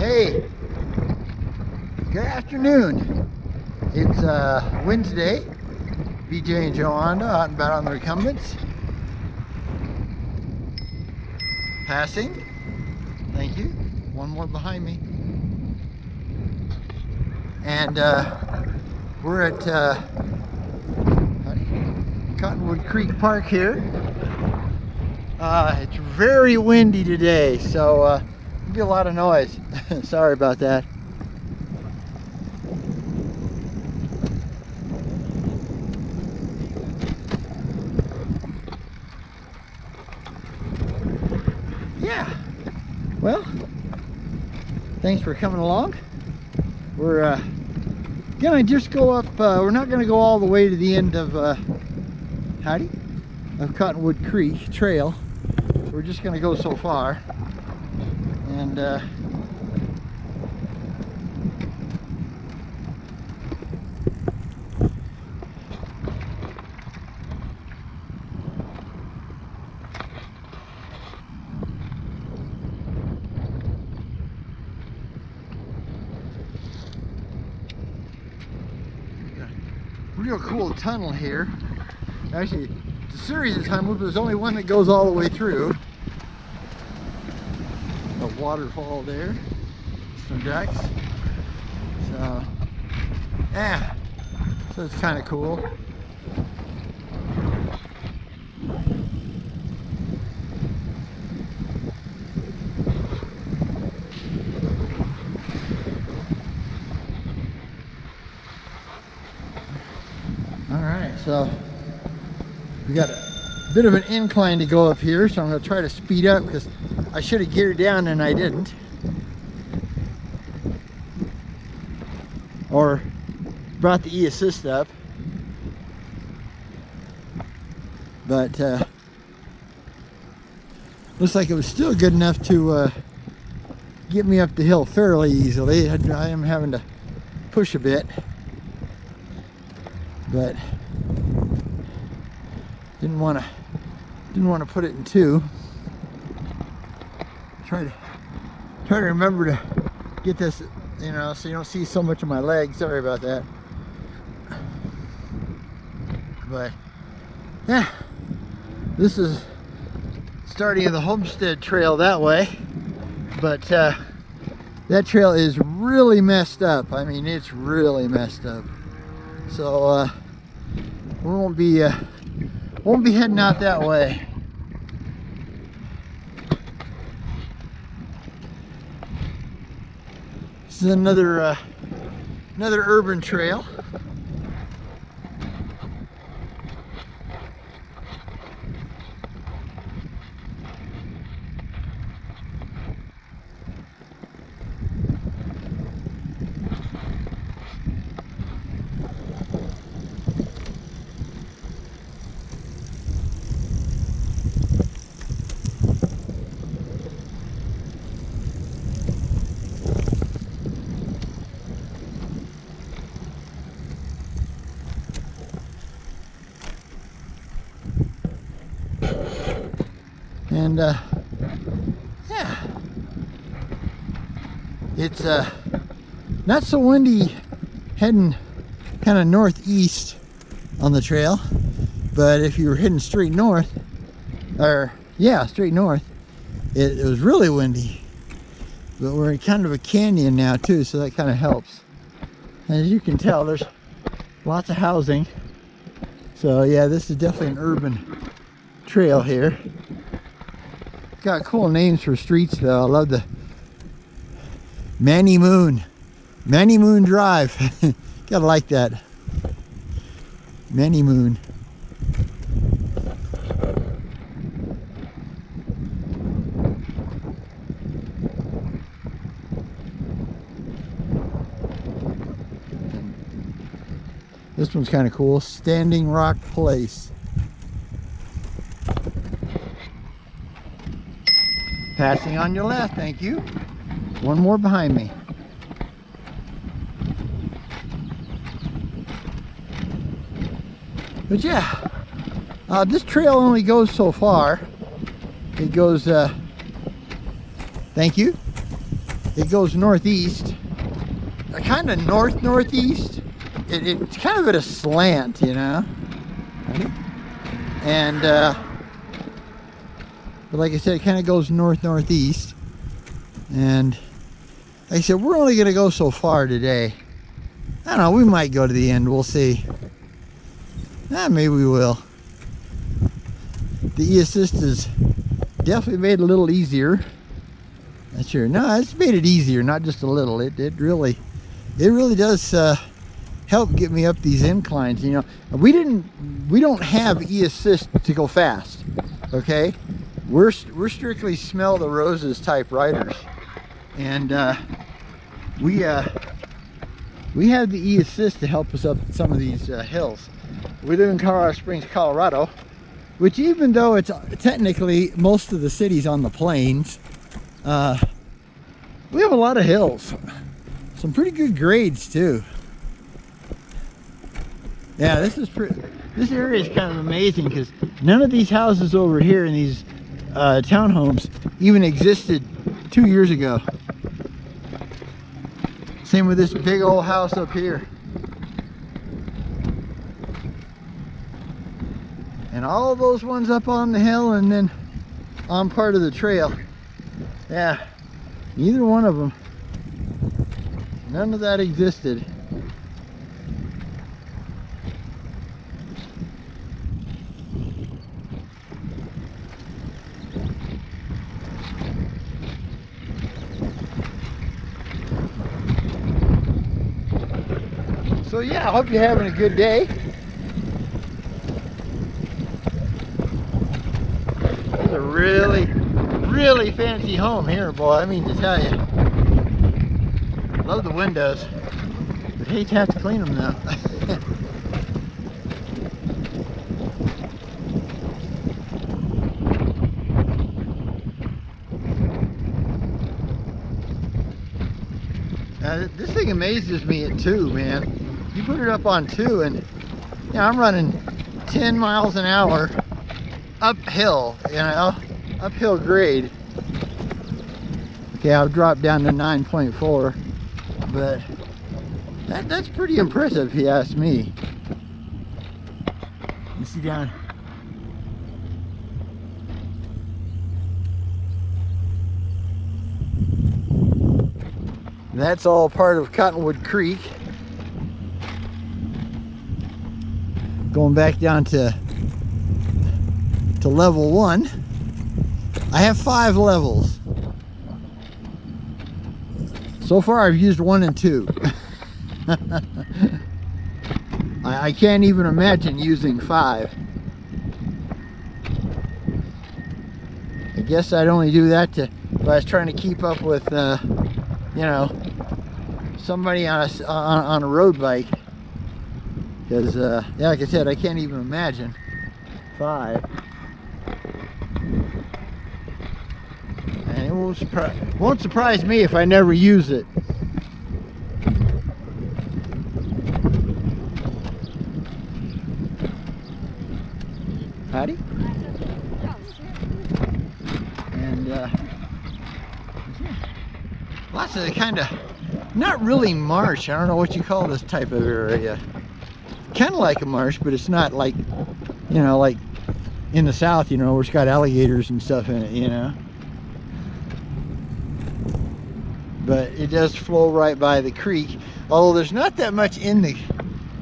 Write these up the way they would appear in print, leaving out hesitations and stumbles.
Hey, good afternoon. It's Wednesday. BJ and Joanna out and about on the recumbents. Passing. Thank you. One more behind me. And we're at Cottonwood Creek Park here. It's very windy today, so there'll be a lot of noise. Sorry about that. Yeah, well, thanks for coming along. We're gonna just go up, we're not gonna go all the way to the end of Cottonwood Creek Trail. We're just gonna go so far, and real cool tunnel here. Actually, it's a series of tunnels, but there's only one that goes all the way through. A waterfall there, some ducks. So, yeah, so it's kind of cool. So we got a bit of an incline to go up here, so I'm going to try to speed up because I should have geared down and I didn't, or brought the e-assist up, but looks like it was still good enough to get me up the hill fairly easily. I am having to push a bit, but didn't want to put it in two. Try to remember to get this, you know, so you don't see so much of my legs. Sorry about that. But yeah, this is starting of the Homestead Trail that way, but that trail is really messed up. I mean, it's really messed up. So we won't be heading out that way. This is another urban trail. And yeah, it's not so windy heading kind of northeast on the trail, but if you were heading straight north, or yeah, straight north, it was really windy. But we're in kind of a canyon now too, so that kind of helps. As you can tell, there's lots of housing, so yeah, this is definitely an urban trail here. Got cool names for streets though. I love the Manny Moon Drive. Gotta like that. Manny Moon. This one's kind of cool. Standing Rock Place. Passing on your left, thank you. One more behind me. But yeah, this trail only goes so far. It goes, thank you. it goes northeast, kind of northeast. It's kind of at a slant, you know. And but like I said, it kind of goes northeast. And like I said, we're only going to go so far today. I don't know, we might go to the end, we'll see. Maybe we will. The e-assist has definitely made it a little easier. That's sure. No, it's made it easier, not just a little. It really does help get me up these inclines. You know, we don't have e-assist to go fast. Okay, we're strictly smell the roses type riders, and we have the e-assist to help us up some of these hills. We live in Colorado Springs, Colorado, which, even though it's technically most of the city's on the plains, we have a lot of hills, some pretty good grades too. Yeah, this area is kind of amazing because none of these houses over here in these townhomes even existed 2 years ago. Same with this big old house up here. And all of those ones up on the hill and then on part of the trail. Yeah, neither one of them. None of that existed. So yeah, I hope you're having a good day. It's a really fancy home here, boy, I mean to tell you. Love the windows, but hate to have to clean them though. This thing amazes me at 2, man. You put it up on 2 and I'm running 10 miles an hour uphill, uphill grade. Okay, I've dropped down to 9.4, but that's pretty impressive if you ask me. You see down. That's all part of Cottonwood Creek. Going back down to level 1. I have 5 levels. So far I've used 1 and 2. I can't even imagine using 5. I guess I'd only do that if I was trying to keep up with somebody on a road bike. Because yeah, like I said, I can't even imagine 5. And it won't surprise me if I never use it. Howdy. And lots of kind of, not really marsh. I don't know what you call this type of area. Kind of like a marsh, but it's not like, like in the south, where it's got alligators and stuff in it, But it does flow right by the creek. Although there's not that much in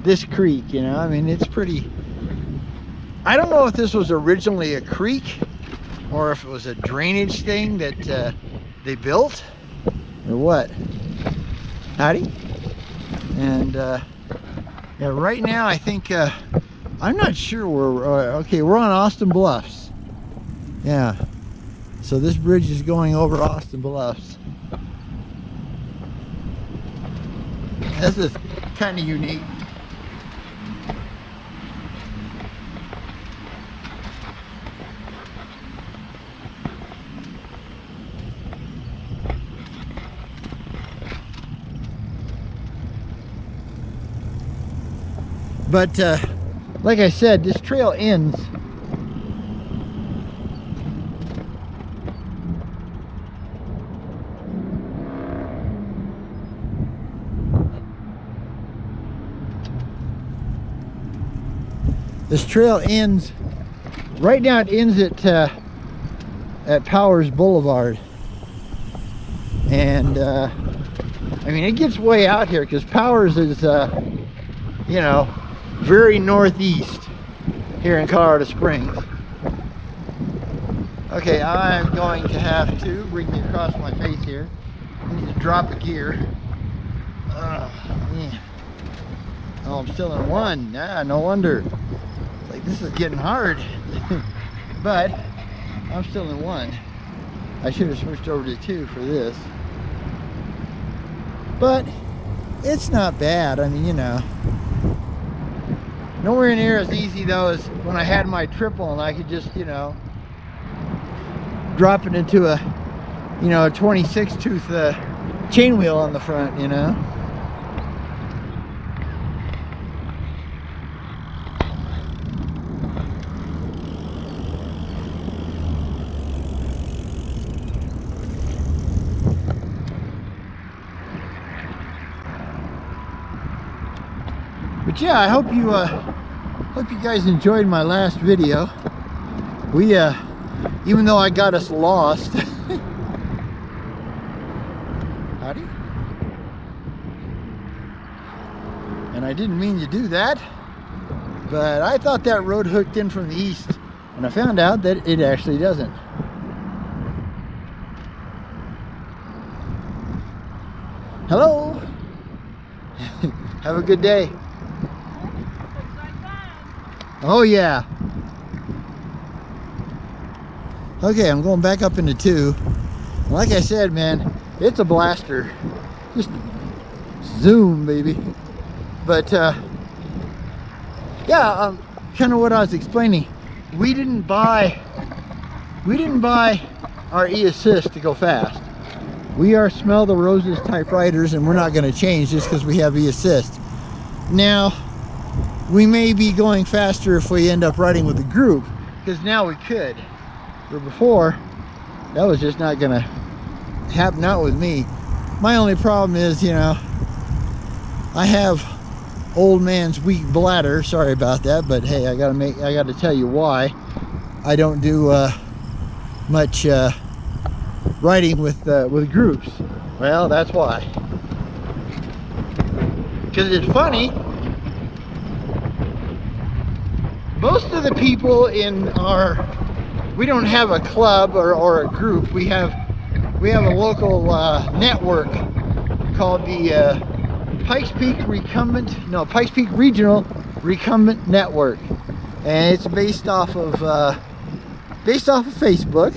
this creek, I mean, it's pretty. I don't know if this was originally a creek or if it was a drainage thing that they built or what. Howdy. And yeah, right now I think I'm not sure where okay, we're on Austin Bluffs. Yeah, so this bridge is going over Austin Bluffs. This is kind of unique. But like I said, this trail ends This trail ends right now. It ends at Powers Boulevard, and I mean, it gets way out here because Powers is you know, very northeast here in Colorado Springs. Okay, I'm going to have to bring me across my face here. I need to drop a gear. Man. Oh, I'm still in 1. No wonder. Like, this is getting hard. But I'm still in 1. I should have switched over to 2 for this. But it's not bad. I mean, you know. Nowhere near as easy though as when I had my triple and I could just, you know, drop it into a, you know, a 26 tooth chain wheel on the front, you know. But yeah, I hope you guys enjoyed my last video. We even though I got us lost. Howdy. And I didn't mean to do that, but I thought that road hooked in from the east, and I found out that it actually doesn't. Hello. Have a good day. Oh yeah. Okay, I'm going back up into 2. Like I said, man, it's a blaster. Just zoom, baby. But yeah, kind of what I was explaining. We didn't buy our e-assist to go fast. We are smell the roses type riders, and we're not going to change just because we have e-assist. Now, we may be going faster if we end up riding with a group, because now we could. But before, that was just not gonna happen, not with me. My only problem is, you know, I have old man's weak bladder. Sorry about that, but hey, I gotta tell you why I don't do much riding with groups. Well, that's why. Because it's funny. Most of the people in we don't have a club or a group. We have a local network called the Pikes Peak Regional Recumbent Network, and it's based off of Facebook.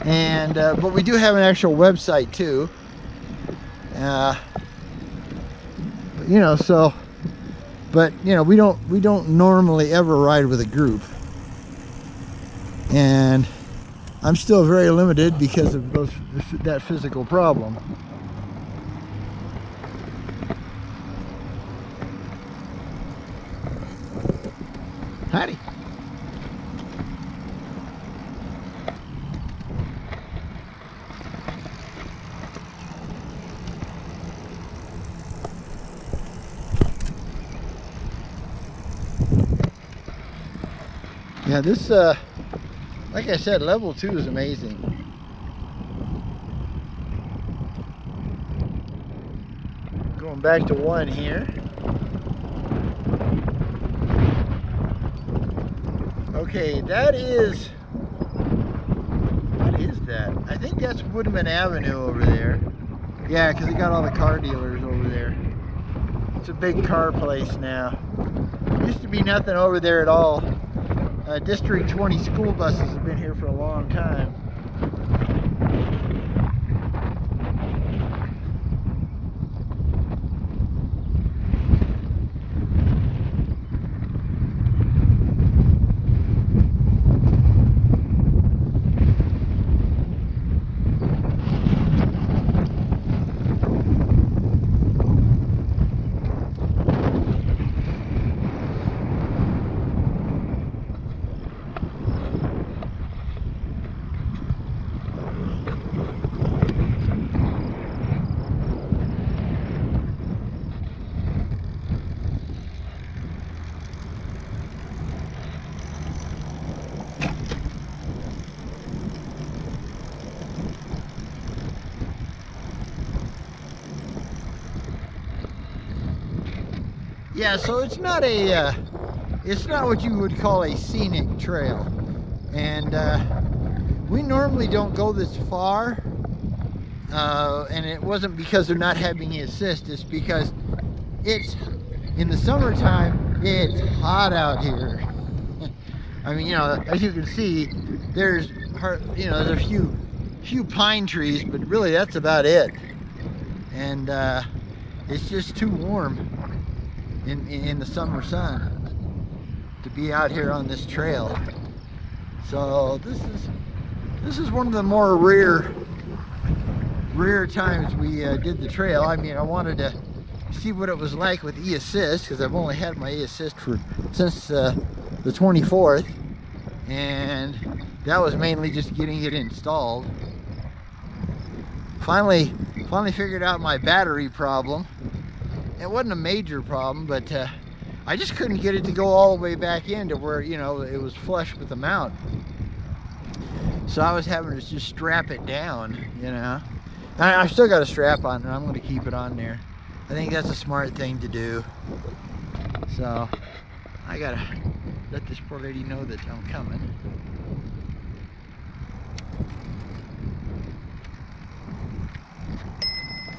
And but we do have an actual website too. You know, so. But you know, we don't normally ever ride with a group, and I'm still very limited because of that physical problem. Howdy. Yeah, this, like I said, level 2 is amazing. Going back to 1 here. Okay, that is, what is that? I think that's Woodman Avenue over there. Yeah, because they got all the car dealers over there. It's a big car place now. Used to be nothing over there at all. District 20 school buses have been here for a long time. Yeah, so it's not what you would call a scenic trail, and we normally don't go this far, and it wasn't because they're not having the assist, it's because it's in the summertime, it's hot out here. I mean, you know, as you can see, there's a few pine trees, but really that's about it, and it's just too warm in the summer sun to be out here on this trail. So this is one of the more rare times we did the trail. I mean, I wanted to see what it was like with e-assist, because I've only had my e-assist since the 24th, and that was mainly just getting it installed. Finally figured out my battery problem. It wasn't a major problem, but I just couldn't get it to go all the way back into where, you know, it was flush with the mount. So I was having to just strap it down, you know. I still got a strap on, and I'm going to keep it on there. I think that's a smart thing to do. So I gotta let this poor lady know that I'm coming.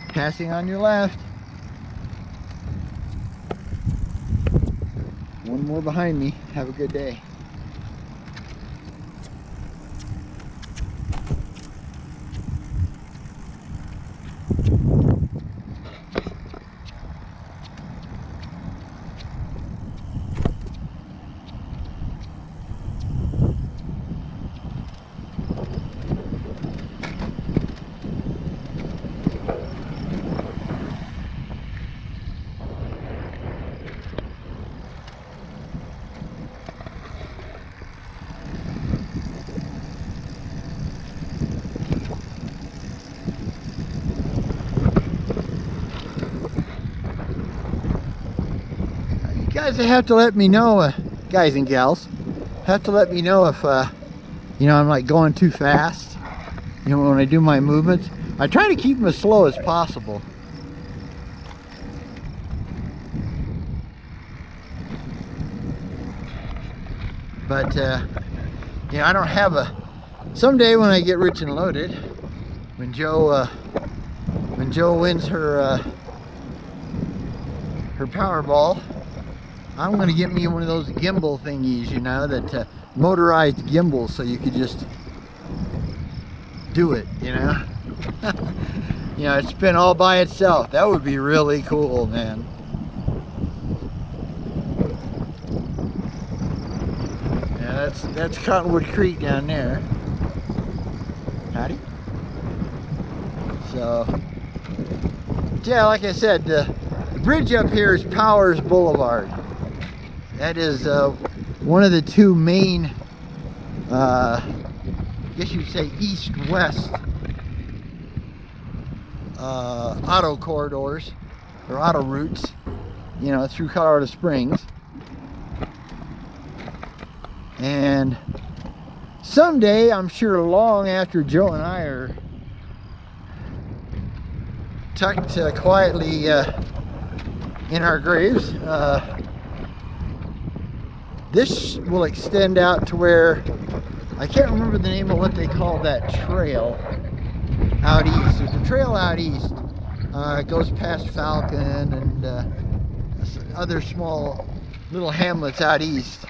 Passing on your left. One more behind me. Have a good day. Guys, have to let me know, guys and gals, have to let me know if, you know, I'm like going too fast, you know, when I do my movements. I try to keep them as slow as possible. But, you know, I don't have someday when I get rich and loaded, when Joe wins her Powerball, I'm gonna get me one of those gimbal thingies, you know, that motorized gimbals, so you could just do it, you know. You know, spin all by itself. That would be really cool, man. Yeah, that's Cottonwood Creek down there. Howdy. So, yeah, like I said, the bridge up here is Powers Boulevard. That is one of the two main, I guess you'd say east-west auto corridors, or auto routes, you know, through Colorado Springs. And someday, I'm sure long after Joe and I are tucked quietly in our graves, this will extend out to where, I can't remember the name of what they call that trail out east. There's a trail out east. It goes past Falcon and other small little hamlets out east.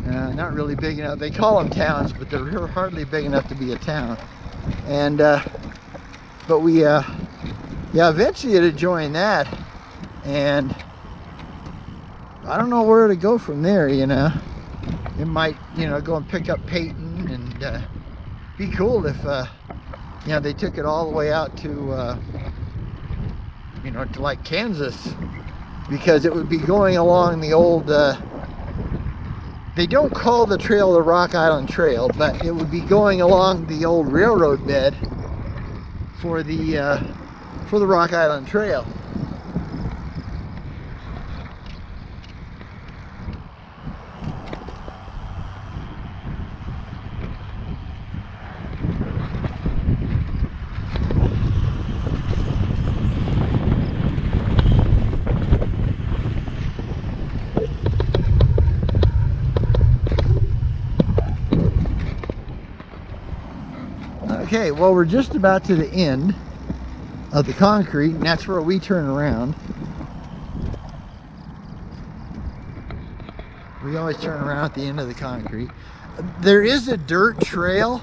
Not really big enough. They call them towns, but they're hardly big enough to be a town. And but we yeah, eventually to join that, and I don't know where to go from there, you know. It might, you know, go and pick up Peyton, and be cool if, you know, they took it all the way out to, you know, to like Kansas, because it would be going along the old, they don't call the trail the Rock Island Trail, but it would be going along the old railroad bed for the Rock Island Trail. Okay, well, we're just about to the end of the concrete, and that's where we turn around. We always turn around at the end of the concrete. There is a dirt trail,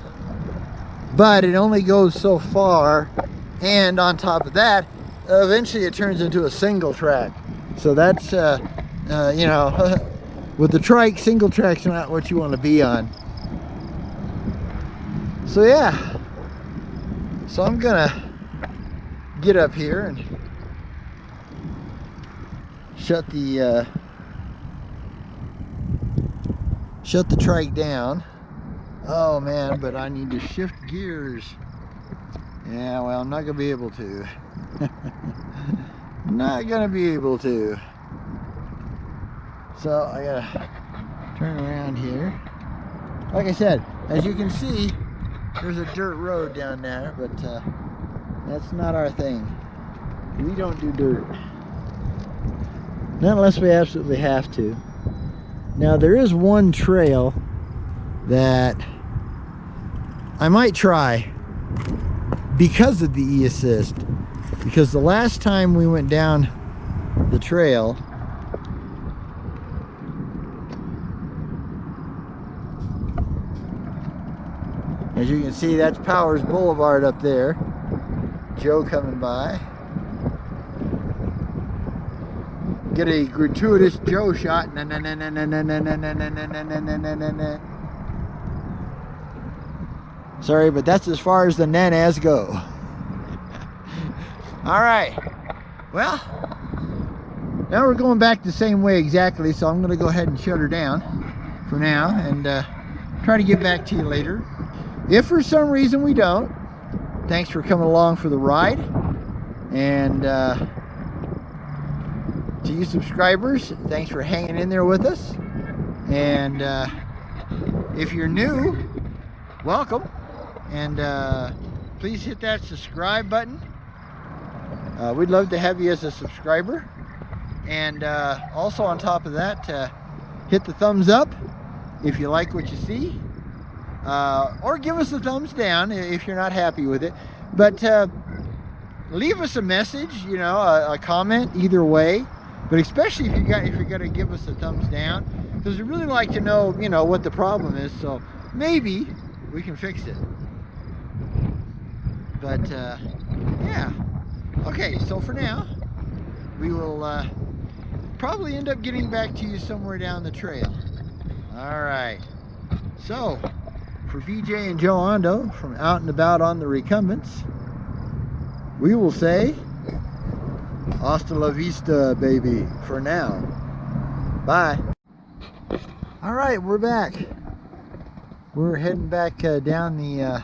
but it only goes so far, and on top of that, eventually it turns into a single track. So that's, you know, with the trike, single track's not what you want to be on. So yeah, so I'm gonna get up here and shut the trike down. Oh man, but I need to shift gears. Yeah, well, I'm not gonna be able to. Not gonna be able to. So I gotta turn around here. Like I said, as you can see, there's a dirt road down there, but that's not our thing. We don't do dirt. Not unless we absolutely have to. Now there is one trail that I might try because of the e-assist. Because the last time we went down the trail, as you can see, that's Powers Boulevard up there. Joe coming by. Get a gratuitous Joe shot. Na, na, na, na, na, na, na, na, na, na, na, na, na, na, na, na. Sorry, but that's as far as the nanas go. Alright. Well, now we're going back the same way exactly, so I'm going to go ahead and shut her down for now and try to get back to you later. If for some reason we don't, thanks for coming along for the ride. And to you subscribers, thanks for hanging in there with us. And if you're new, welcome. And please hit that subscribe button. We'd love to have you as a subscriber. And also on top of that, hit the thumbs up if you like what you see. Or give us a thumbs down if you're not happy with it. But leave us a message, you know, a comment, either way. But especially if you're gonna give us a thumbs down, because we really like to know, you know, what the problem is. So maybe we can fix it. But yeah. Okay, so for now, we will probably end up getting back to you somewhere down the trail. All right. So, for VJ and Joe Ondo from Out and About on the Recumbents, we will say, hasta la vista, baby, for now. Bye. All right, we're back. We're heading back down the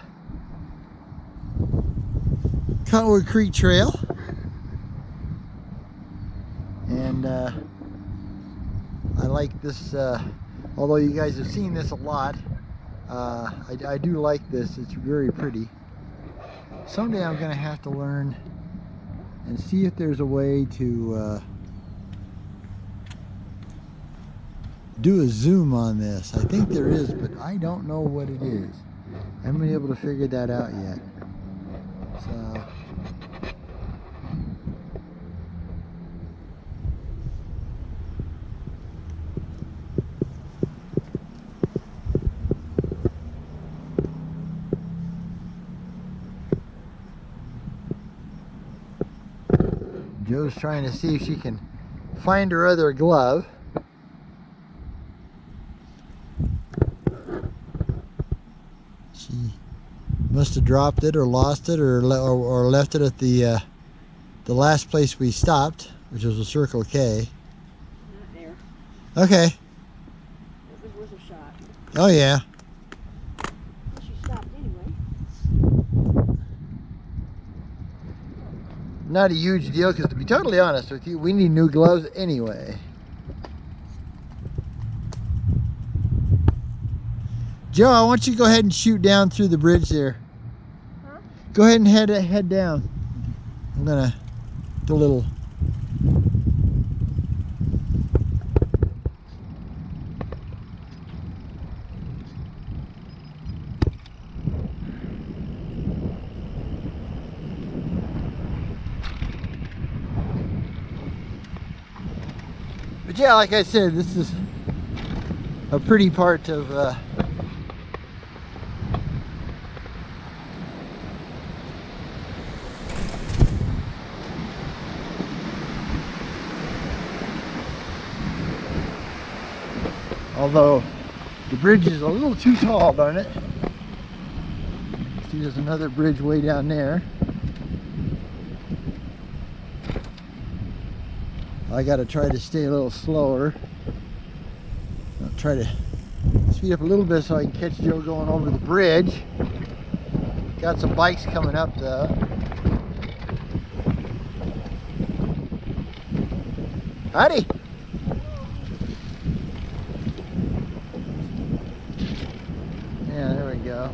Cottonwood Creek Trail. And I like this, although you guys have seen this a lot, I do like this. It's very pretty. Someday I'm going to have to learn and see if there's a way to do a zoom on this. I think there is, but I don't know what it is. I haven't been able to figure that out yet. So Joe's trying to see if she can find her other glove. She must have dropped it or lost it or left it at the last place we stopped, which was a Circle K. Not there. Okay. It was worth a shot. Oh yeah. She stopped anyway. Not a huge deal, because to be totally honest with you, we need new gloves anyway. Joe, I want you to go ahead and shoot down through the bridge there. Huh? Go ahead and head down. I'm gonna do a little. But yeah, like I said, this is a pretty part of although the bridge is a little too tall, darn it. See, there's another bridge way down there. I gotta try to stay a little slower. I'll try to speed up a little bit so I can catch Joe going over the bridge. Got some bikes coming up though. Howdy. Yeah, there we go.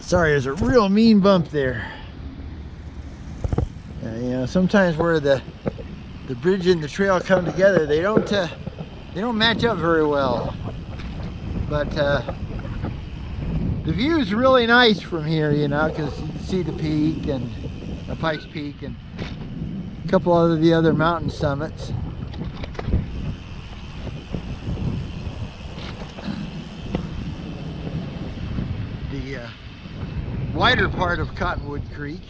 Sorry, there's a real mean bump there. You know, sometimes where the bridge and the trail come together, they don't match up very well. But the view is really nice from here, you know, because you can see the peak and the Pikes Peak and a couple of the other mountain summits. The wider part of Cottonwood Creek.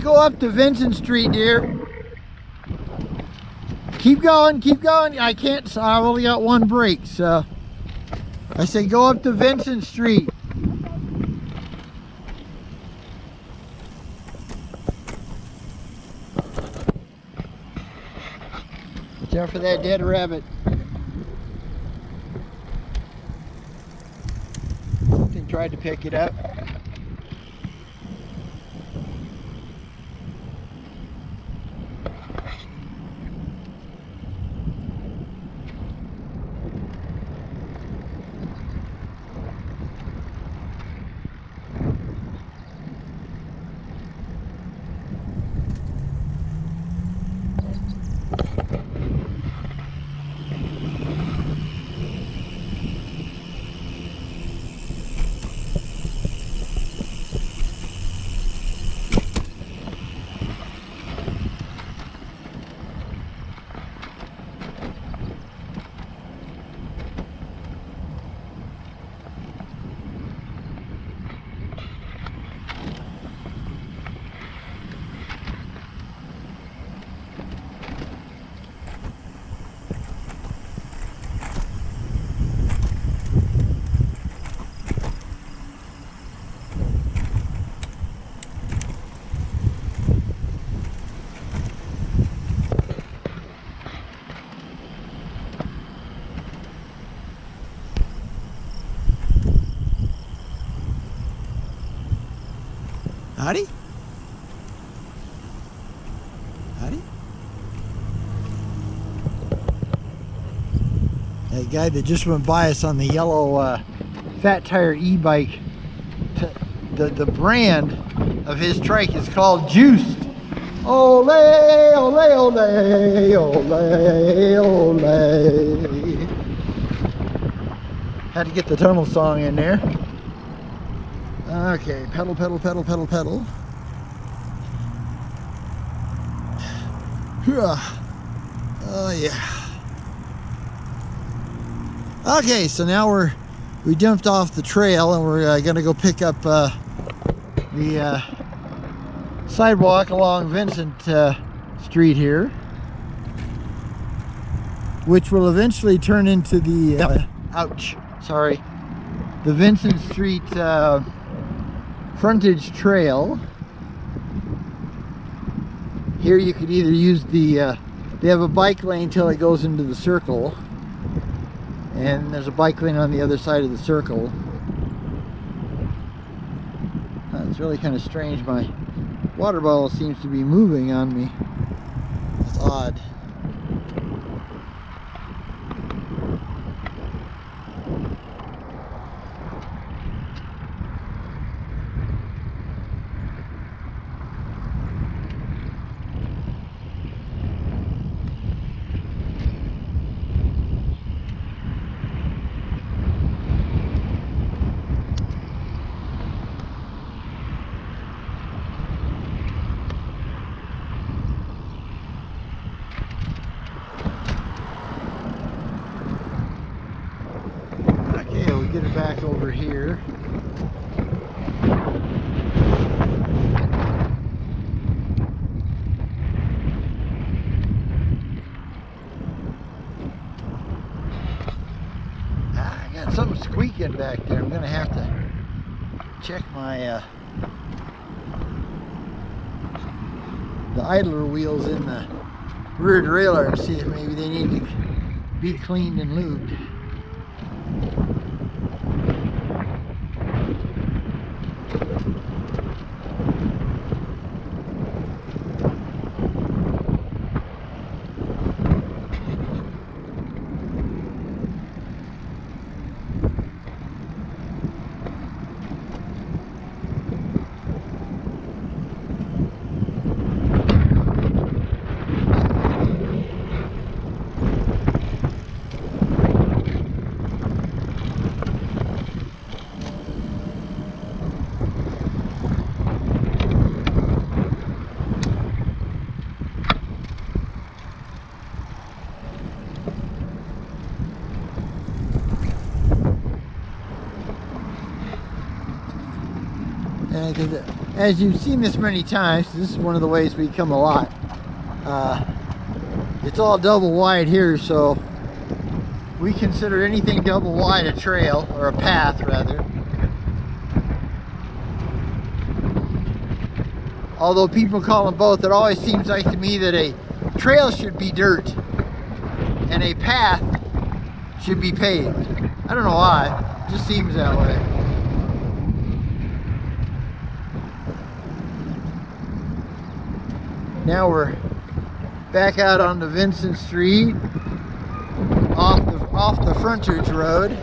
Go up to Vincent Street, dear. Keep going, keep going. I can't, so I've only got one brake, so I say go up to Vincent Street. Watch out for that dead rabbit. Something tried to pick it up. Howdy? Howdy? That guy that just went by us on the yellow Fat Tire e-bike, the brand of his trike is called Juiced. Ole, ole, ole, ole, ole. Had to get the tunnel song in there. Okay, pedal, pedal, pedal, pedal, pedal. Oh yeah. Okay, so now we jumped off the trail and we're gonna go pick up the sidewalk along Vincent Street here, which will eventually turn into the the Vincent Street frontage trail. Here you could either use the they have a bike lane till it goes into the circle, and there's a bike lane on the other side of the circle. It's really kind of strange. My water bottle seems to be moving on me. That's odd. Get it back over here. I got something squeaking back there. I'm gonna have to check my the idler wheels in the rear derailleur and see if maybe they need to be cleaned and lubed. As you've seen this many times, this is one of the ways we come a lot. It's all double wide here, so we consider anything double wide a trail, or a path rather. Although people call them both, it always seems like to me that a trail should be dirt and a path should be paved. I don't know why, it just seems that way. Now we're back out onto Vincent Street, off the frontage road.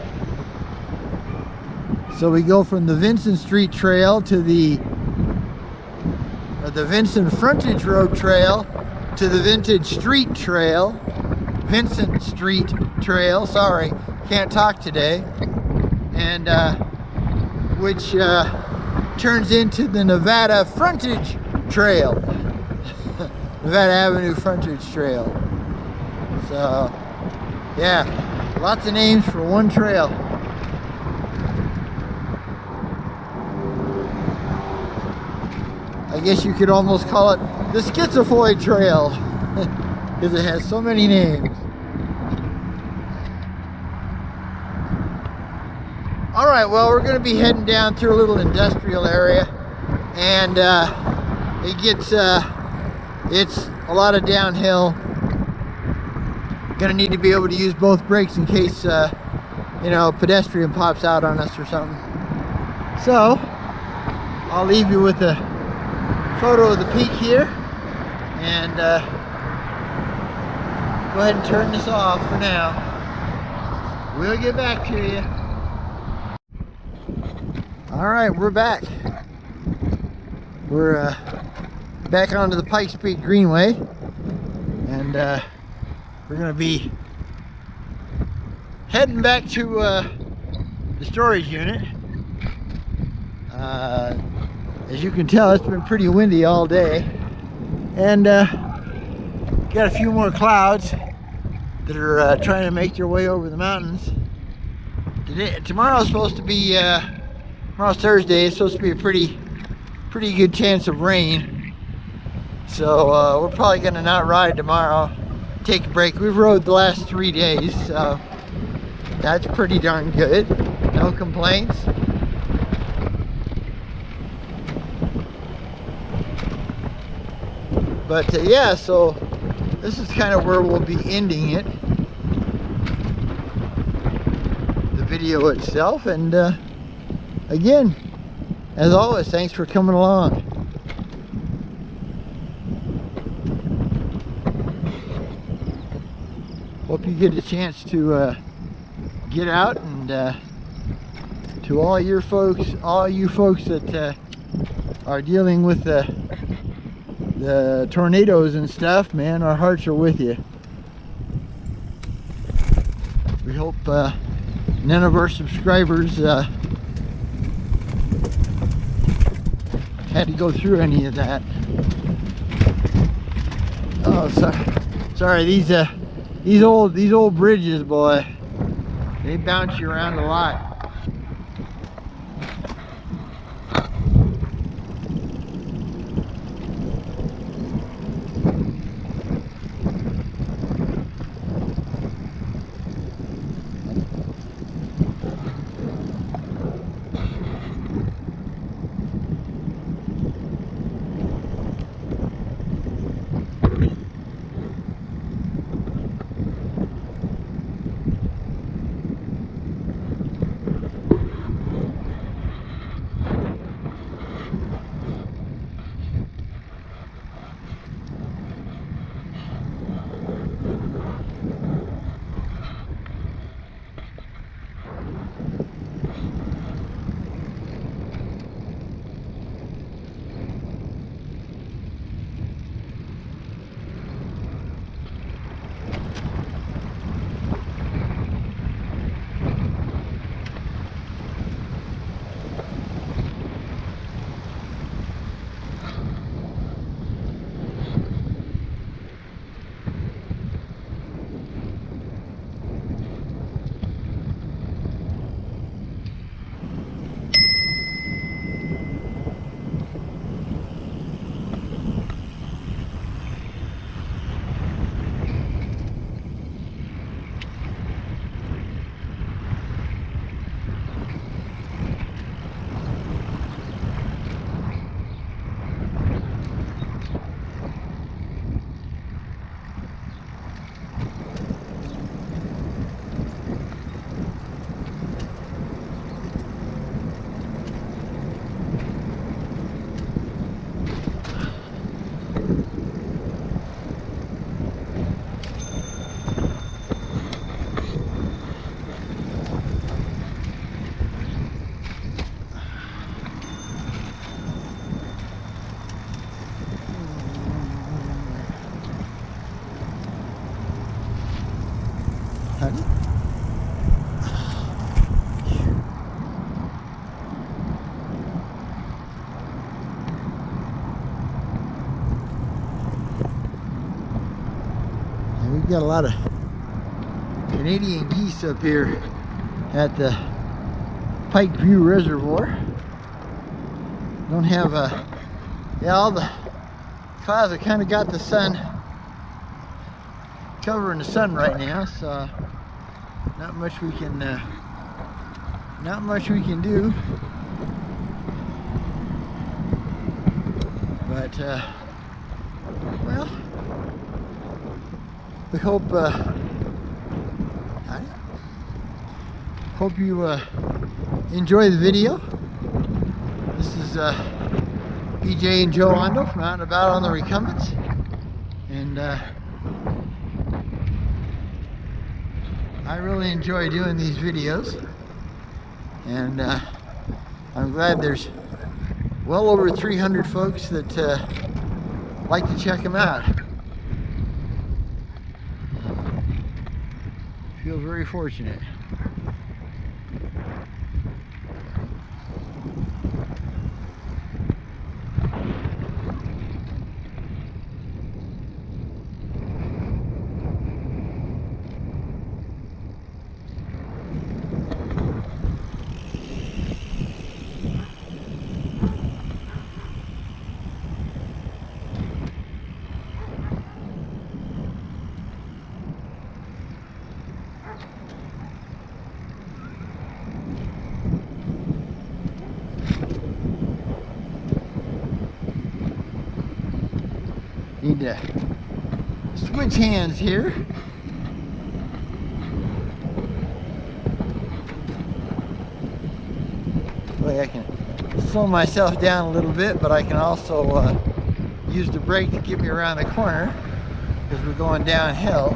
So we go from the Vincent Street Trail to the Vincent Frontage Road Trail to the Vincent Street Trail. Vincent Street Trail, sorry, can't talk today. And which turns into the Nevada Frontage Trail. Nevada Avenue Frontage Trail. So, yeah, lots of names for one trail. I guess you could almost call it the Schizoid Trail, because it has so many names. All right, well, we're going to be heading down through a little industrial area, and it gets it's a lot of downhill. Gonna need to be able to use both brakes in case you know, a pedestrian pops out on us or something. So I'll leave you with a photo of the peak here, and go ahead and turn this off for now. We'll get back to you. All right, we're back. We're back onto the Pikes Peak Greenway, and we're gonna be heading back to the storage unit. As you can tell, it's been pretty windy all day, and got a few more clouds that are trying to make their way over the mountains. Tomorrow's supposed to be, tomorrow's Thursday. It's supposed to be a pretty good chance of rain. So we're probably gonna not ride tomorrow. Take a break. We've rode the last 3 days, so that's pretty darn good. No complaints. But yeah, so this is kind of where we'll be ending it. The video itself. And again, as always, thanks for coming along. Hope you get a chance to get out, and to all you folks that are dealing with the tornadoes and stuff, man, our hearts are with you. We hope none of our subscribers had to go through any of that. Oh, sorry, these old bridges, boy, they bounce you around a lot. We've got a lot of Canadian geese up here at the Pike View Reservoir. Don't have yeah, all the clouds have kind of got the sun covering the sun right now, so not much we can do. But well, we hope you enjoy the video. This is BJ and Joe Ondo from Out and About on the Recumbents, and I really enjoy doing these videos, and I'm glad there's well over 300 folks that like to check them out. Feel very fortunate. Need to switch hands here. Way I can slow myself down a little bit, but I can also use the brake to get me around the corner because we're going downhill.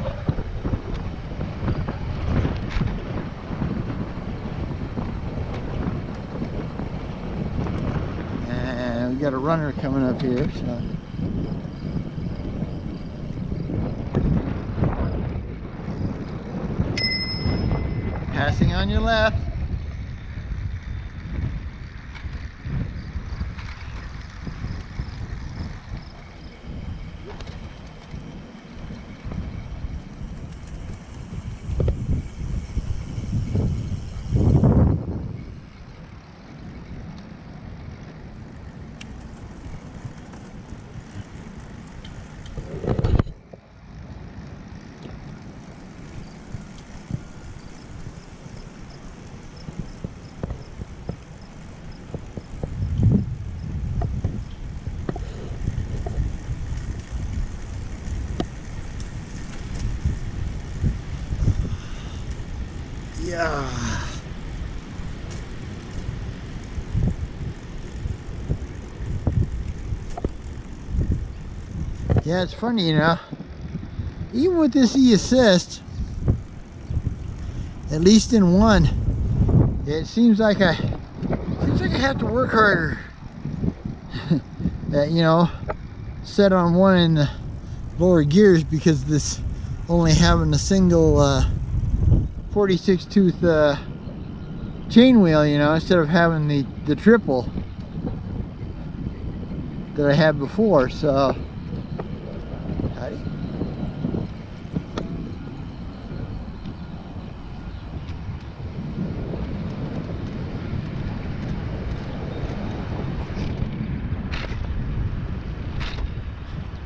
And we got a runner coming up here, so. Passing on your left. Yeah. Yeah, it's funny, you know. Even with this e-assist, at least in one, it seems like I have to work harder. You know, set on one in the lower gears because this only having a single 46 tooth chain wheel, you know, instead of having the triple that I had before. So howdy.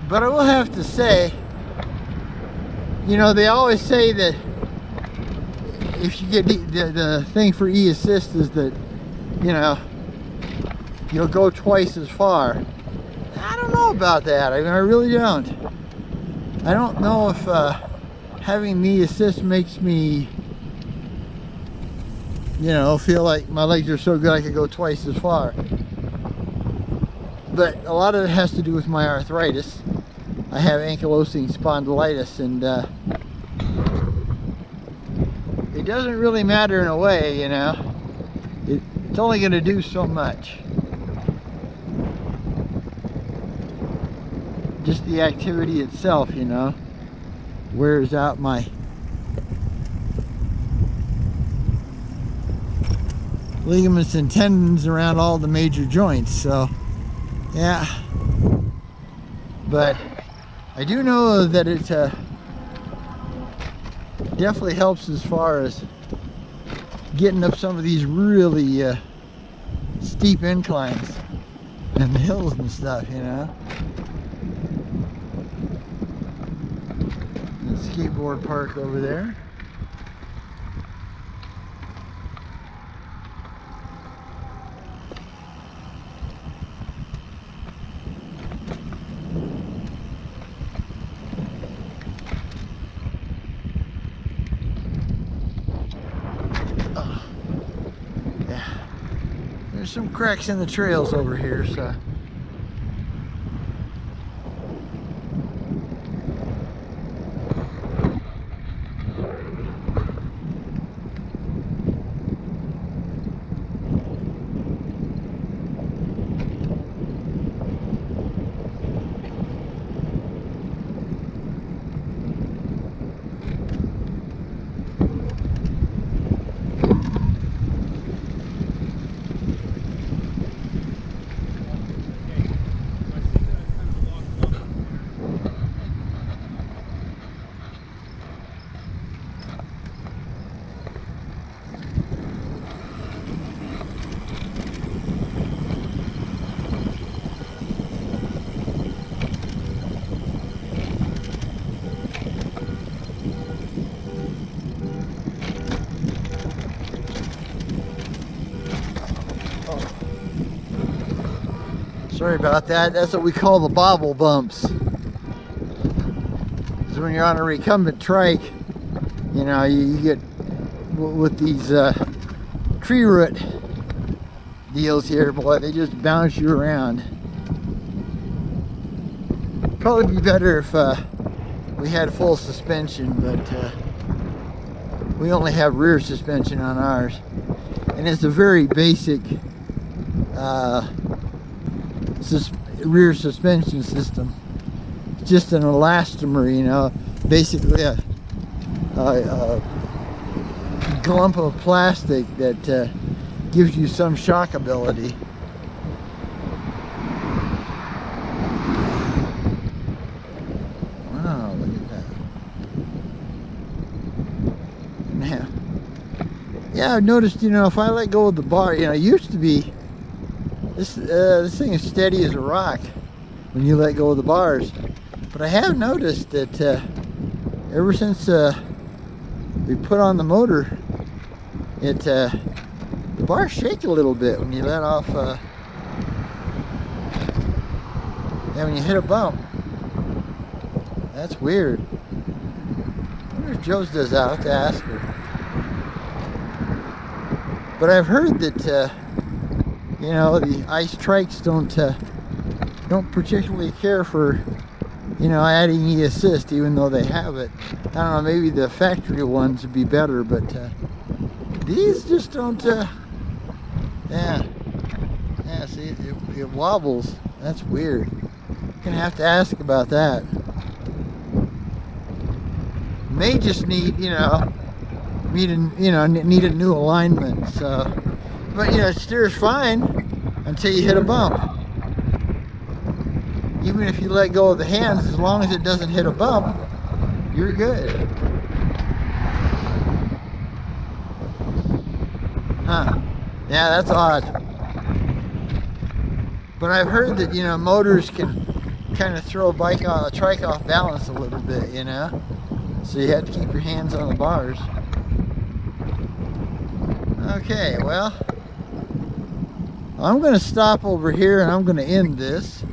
But I will have to say, you know, they always say that if you get the thing for e-assist is that, you know, you'll go twice as far. I don't know about that. I mean, I really don't. I don't know if having the assist makes me, you know, feel like my legs are so good I could go twice as far. But a lot of it has to do with my arthritis. I have ankylosing spondylitis, and it doesn't really matter in a way, you know. It's only going to do so much. Just the activity itself, you know, wears out my ligaments and tendons around all the major joints. So yeah, but I do know that it definitely helps as far as getting up some of these really steep inclines and the hills and stuff, you know. The skateboard park over there. There's some cracks in the trails over here, so. Sorry about that. That's what we call the bobble bumps. Because when you're on a recumbent trike, you know, you get with these tree root deals here, boy, they just bounce you around. Probably be better if we had full suspension, but we only have rear suspension on ours, and it's a very basic rear suspension system. It's just an elastomer, you know, basically a glump of plastic that gives you some shockability. Wow, look at that. Yeah. Yeah, I've noticed, you know, if I let go of the bar, you know, it used to be this thing is steady as a rock when you let go of the bars. But I have noticed that ever since we put on the motor, the bars shake a little bit when you let off. Yeah, when you hit a bump. That's weird. I wonder if Joe's does that. I'll have to ask her. But I've heard that you know, the ice trikes don't particularly care for, you know, adding e-assist, even though they have it. I don't know, maybe the factory ones would be better, but these just don't. Yeah, see, it wobbles. That's weird. Gonna have to ask about that. May just need, you know, need a new alignment. So, but you know, it steers fine until you hit a bump. Even if you let go of the hands, as long as it doesn't hit a bump, you're good. Huh? Yeah, that's odd. But I've heard that, you know, motors can kind of throw a trike off balance a little bit, you know. So you have to keep your hands on the bars. Okay, well, I'm going to stop over here and I'm going to end this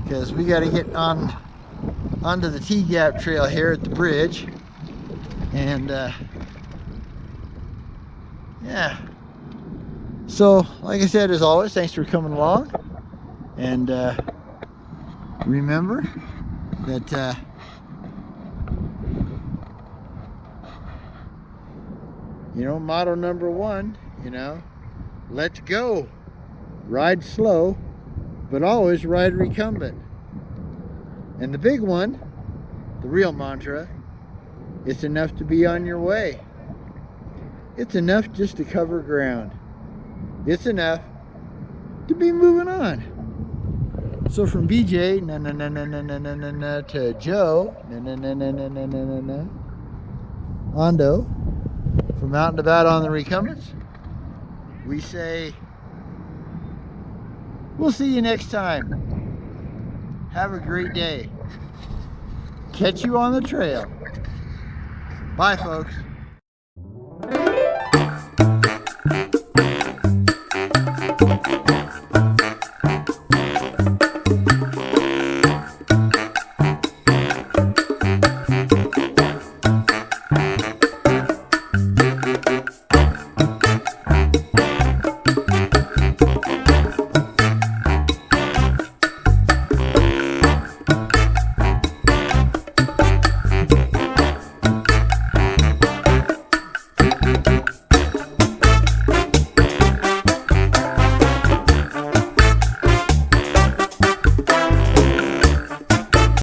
because we got to get onto the T-gap trail here at the bridge. And yeah. So, like I said, as always, thanks for coming along. And remember that you know, motto number one, you know, let's go. Ride slow, but always ride recumbent. And the big one, the real mantra, it's enough to be on your way. It's enough just to cover ground. It's enough to be moving on. So from BJ, na na na na na na na na na, to Joe, na na na na na na na na na, Ondo, from out and about on the recumbents, we say, we'll see you next time. Have a great day. Catch you on the trail. Bye, folks.